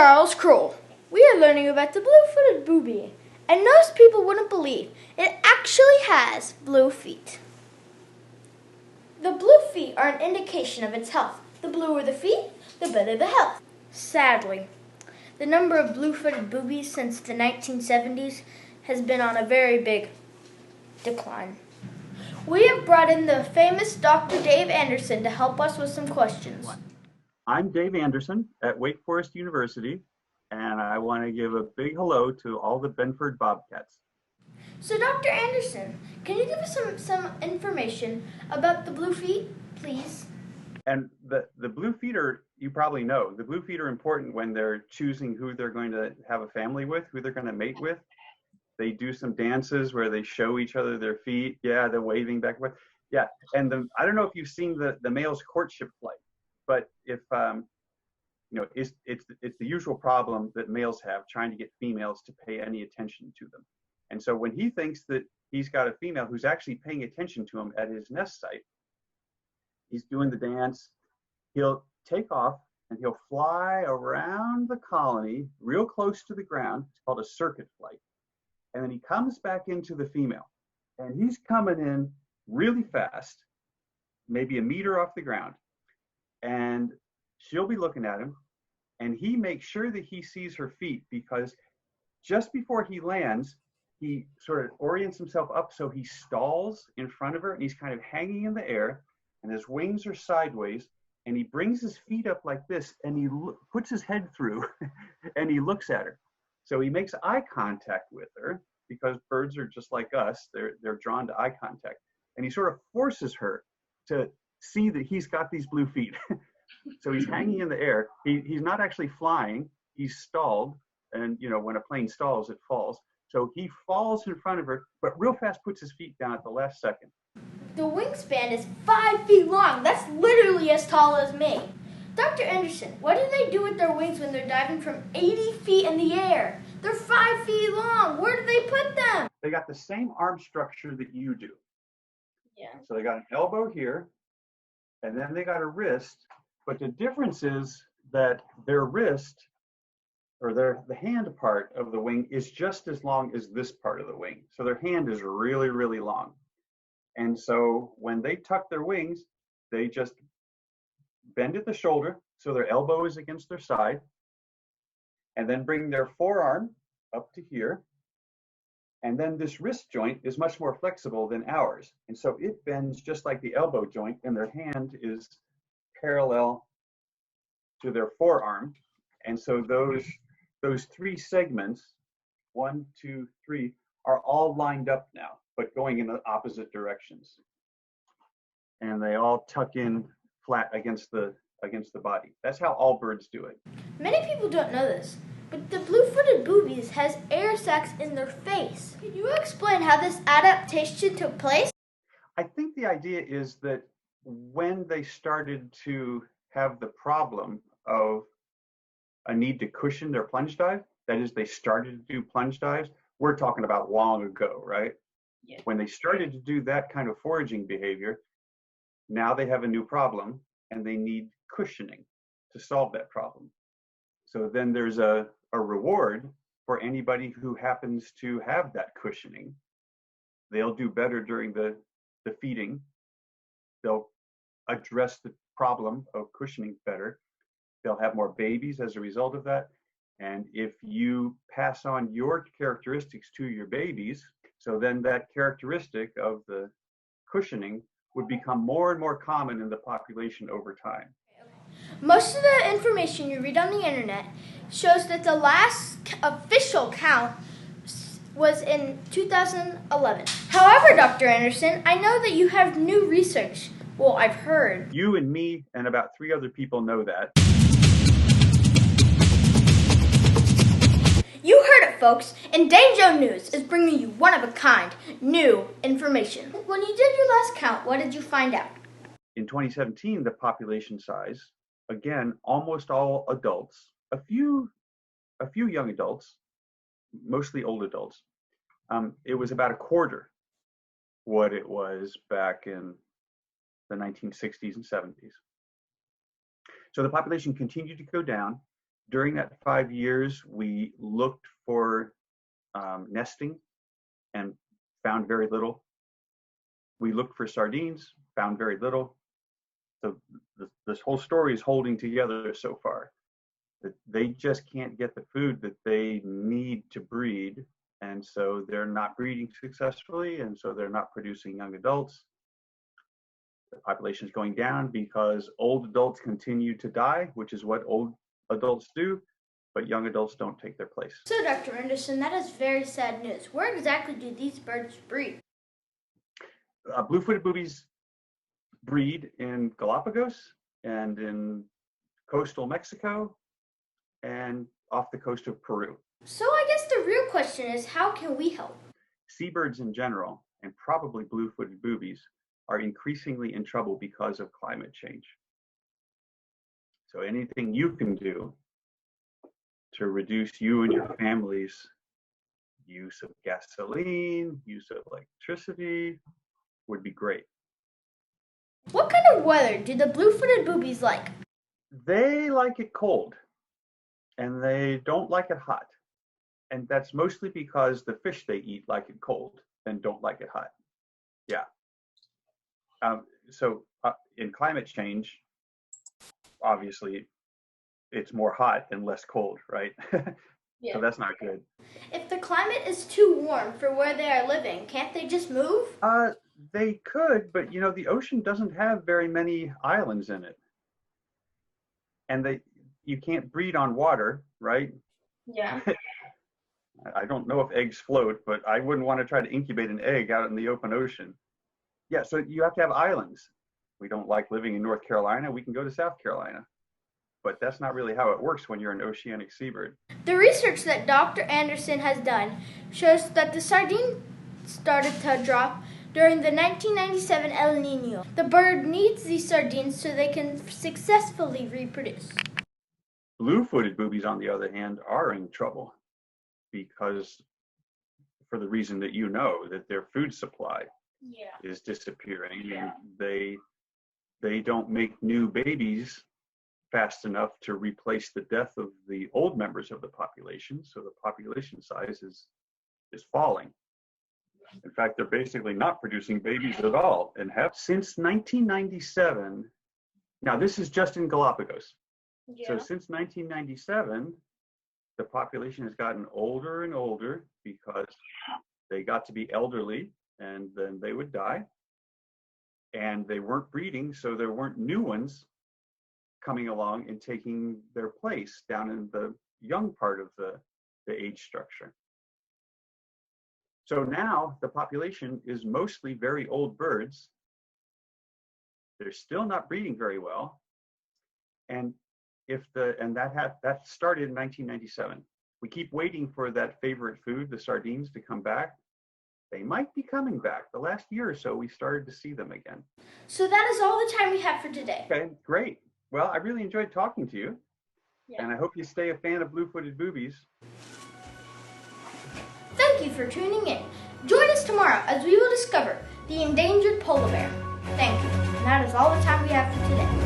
Charles Kroll. We are learning about the blue-footed booby, and most people wouldn't believe it actually has blue feet. The blue feet are an indication of its health. The bluer the feet, the better the health. Sadly, the number of blue-footed boobies since the 1970s has been on a very big decline. We have brought in the famous Dr. Dave Anderson to help us with some questions. I'm Dave Anderson at Wake Forest University, and I want to give a big hello to all the Benford Bobcats. So, Dr. Anderson, can you give us some information about the blue feet, please? And the blue feet are, you probably know, the blue feet are important when they're choosing who they're going to have a family with, who they're going to mate with. They do some dances where they show each other their feet. Yeah, they're waving back and forth. Yeah, and I don't know if you've seen the male's courtship flight, but if it's the usual problem that males have trying to get females to pay any attention to them. And so when he thinks that he's got a female who's actually paying attention to him at his nest site, he's doing the dance, he'll take off and he'll fly around the colony real close to the ground. It's called a circuit flight. And then he comes back into the female, and he's coming in really fast, maybe a meter off the ground. And she'll be looking at him, and he makes sure that he sees her feet, because just before he lands, he sort of orients himself up so he stalls in front of her, and he's kind of hanging in the air, and his wings are sideways, and he brings his feet up like this, and he puts his head through, and he looks at her. So he makes eye contact with her, because birds are just like us, they're drawn to eye contact, and he sort of forces her to see that he's got these blue feet. So he's hanging in the air. He's not actually flying. He's stalled. And, when a plane stalls, it falls. So he falls in front of her, but real fast puts his feet down at the last second. The wingspan is 5 feet long. That's literally as tall as me. Dr. Anderson, what do they do with their wings when they're diving from 80 feet in the air? They're 5 feet long. Where do they put them? They got the same arm structure that you do. Yeah. So they got an elbow here, and then they got a wrist. But the difference is that their wrist, or the hand part of the wing, is just as long as this part of the wing. So their hand is really, really long. And so when they tuck their wings, they just bend at the shoulder, so their elbow is against their side, and then bring their forearm up to here. And then this wrist joint is much more flexible than ours. And so it bends just like the elbow joint, and their hand is parallel to their forearm. And so those three segments, 1, 2, 3, are all lined up now, but going in the opposite directions. And they all tuck in flat against the body. That's how all birds do it. Many people don't know this, but the blue-footed boobies has air sacs in their face. Can you explain how this adaptation took place? I think the idea is that when they started to have the problem of a need to cushion their plunge dive, that is, they started to do plunge dives, we're talking about long ago, right? Yeah. When they started to do that kind of foraging behavior, now they have a new problem, and they need cushioning to solve that problem. So then there's a reward for anybody who happens to have that cushioning. They'll do better during the feeding. They'll address the problem of cushioning better. They'll have more babies as a result of that. And if you pass on your characteristics to your babies, so then that characteristic of the cushioning would become more and more common in the population over time. Most of the information you read on the internet shows that the last official count was in 2011. However, Dr. Anderson, I know that you have new research. Well, I've heard. You and me and about 3 other people know that. You heard it, folks. Endangered News is bringing you one-of-a-kind new information. When you did your last count, what did you find out? In 2017, the population size, again, almost all adults, a few young adults, mostly old adults, it was about a quarter what it was back in the 1960s and 70s. So the population continued to go down, During that 5 years, we looked for nesting and found very little. We looked for sardines, found very little. So this whole story is holding together so far. That they just can't get the food that they need to breed, and so they're not breeding successfully, and so they're not producing young adults. The population is going down because old adults continue to die, which is what old adults do, but young adults don't take their place. So, Dr. Anderson, that is very sad news. Where exactly do these birds breed? Blue-footed boobies breed in Galapagos and in coastal Mexico and off the coast of Peru. So I guess the real question is, how can we help? Seabirds in general, and probably blue-footed boobies, are increasingly in trouble because of climate change. So anything you can do to reduce you and your family's use of gasoline, use of electricity, would be great. What kind of weather do the blue-footed boobies like? They like it cold, and they don't like it hot. And that's mostly because the fish they eat like it cold and don't like it hot. Yeah. So in climate change, obviously, it's more hot and less cold, right? Yeah. So that's not good. If the climate is too warm for where they are living, can't they just move? They could, but the ocean doesn't have very many islands in it. And you can't breed on water, right? Yeah. I don't know if eggs float, but I wouldn't want to try to incubate an egg out in the open ocean. Yeah, so you have to have islands. We don't like living in North Carolina, we can go to South Carolina. But that's not really how it works when you're an oceanic seabird. The research that Dr. Anderson has done shows that the sardine started to drop during the 1997 El Nino. The bird needs these sardines so they can successfully reproduce. Blue-footed boobies, on the other hand, are in trouble because, for the reason that that their food supply is disappearing, and they don't make new babies fast enough to replace the death of the old members of the population, so the population size is falling. In fact, they're basically not producing babies at all, and have since 1997. Now, this is just in Galapagos. Yeah. So since 1997, the population has gotten older and older because they got to be elderly and then they would die. And they weren't breeding, so there weren't new ones coming along and taking their place down in the young part of the age structure. So now the population is mostly very old birds. They're still not breeding very well. And that started in 1997. We keep waiting for that favorite food, the sardines, to come back. They might be coming back. The last year or so, we started to see them again. So that is all the time we have for today. Okay, great. Well, I really enjoyed talking to you. Yeah. And I hope you stay a fan of blue-footed boobies. Thank you for tuning in. Join us tomorrow as we will discover the endangered polar bear. Thank you. And that is all the time we have for today.